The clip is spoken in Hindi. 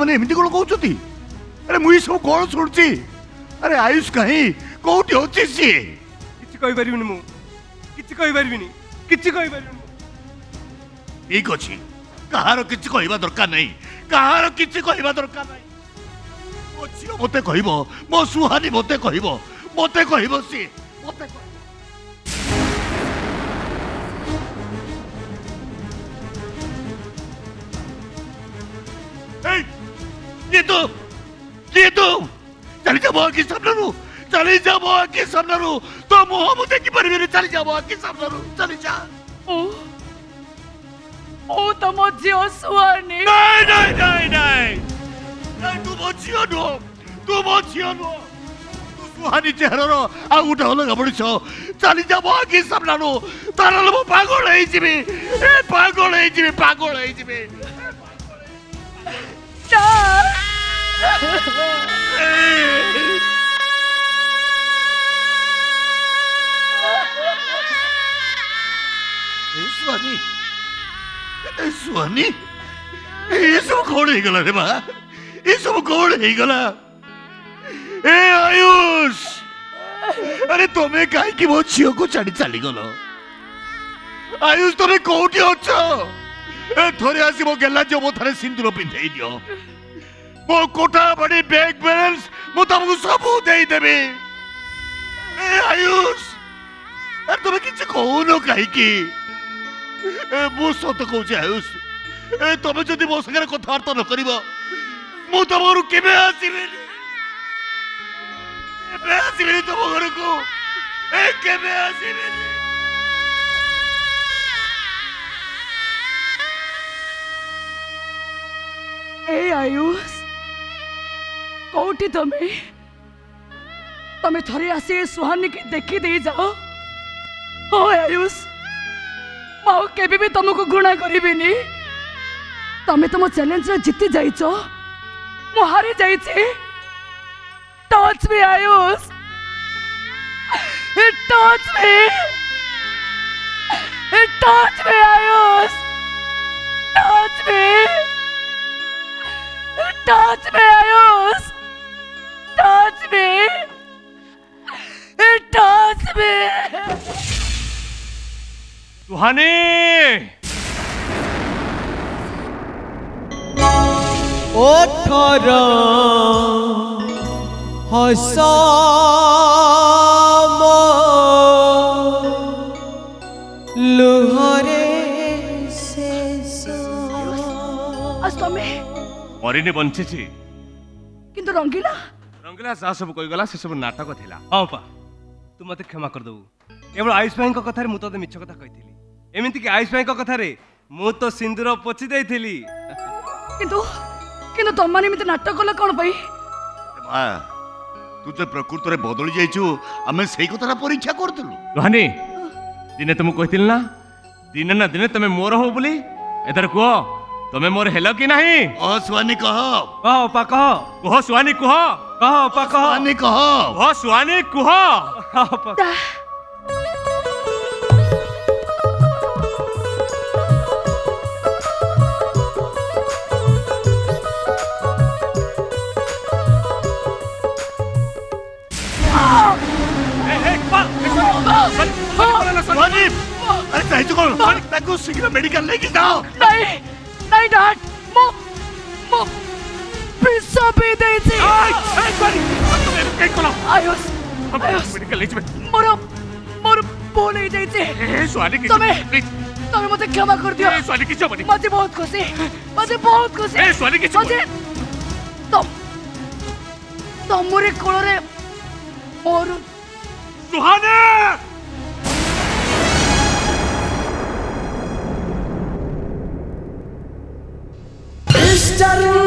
मैंने एमती कौन कहते अरे मुझे सब कौन शुणुची अरे आयुष कहीं कौटी अच्छी सी किछि कहि परिबिनी मु किछि कहि परिबिनी किछि कहि परिबिनी ठीक अच्छी कहार किछि कहवा दरकार नहीं कहार किछि कहवा दरकार नहीं मो झियो मते कहबो मो सुहानी मते कहबो सी मते ये तो चली जा मो की सामने रू चली जा मो की सामने रू तो मुह मु देखि परिबे चली जा मो की सामने रू चली जा ओ तो मो झियो सुहानी नहीं तू मो झियो नो तू सुहानी चेहरार आ गोटे अलग मनीष चली जा मो की सामने रू तार मो पागल है जिबी पागल है जिबी सुहानी ये सब कौन हो गला रे बा ये सब कौन हो गला ए आयुष अरे तुम्हें कहीं की मो झील को छाड़ी चली गल आयुष तुम्हें कौटी अच्छ थोड़े आसी मो गेला जो मो थारे सिंदूर पिंधे दियो मो कोठा बड़ी बैंक बैलेंस मु तुमको सब दे देबे ए आयुष अरे तुम्हें किछ कहूनो कहीं की मु सत कहूँ आयुष तुम्हें जदि मो संगे कथबार्ता न कर मु तुम घर केबे आसबे तुम घर को केबे आसबे ए आयुष कौटी तमें थरे आसी सुहानी की देखी दे जाओ हो आयुष माओ केबे भी तुमको घृणा करिबिनी तमें तुम चैलेंज रे जीती जाइछो मु हारी जाइछे touch me Ayush touch me Ayush touch me Ayush touch me Suhani ओठर हस लुहरे आज तमें मरीने बंची किंतु रंगीला जहाँ सब कहीगला से सब नाटक थिला हाँ पा तू मत क्षमा कर दबू केवल आयुष भाई कथार मु तो मिछ कथा कही एमती कि आयुष भाई कथार मु तो सिंदूर पोछि देइथिली किंतु किंतु तुम माने एमती नाटक कला कोन पई मां तू तो प्रकृति रे बदली जाइछु हमें सही कथा परीक्षा करतलु रोहानी दिने तुम कहितिल ना दिने तमे मोर हो बोली एधर को तमे मोर हेलो कि नहीं ओ सुहानी कह पा कह सुहानी कह पा कह सुहानी कह ओ सुहानी कह अरे चाहिए कौन ताको शीघ्र मेडिकल लेके जाओ नहीं डैड मो पिस्सा भी दे दे आयुष मेडिकल ले जे मोर बोल ही दे दे स्वाली की तमे मते क्षमा कर दियो स्वाली की चबनी मते बहुत खुशी स्वाली की मते तुम मोरे कोल रे मोर सुहानी Mr.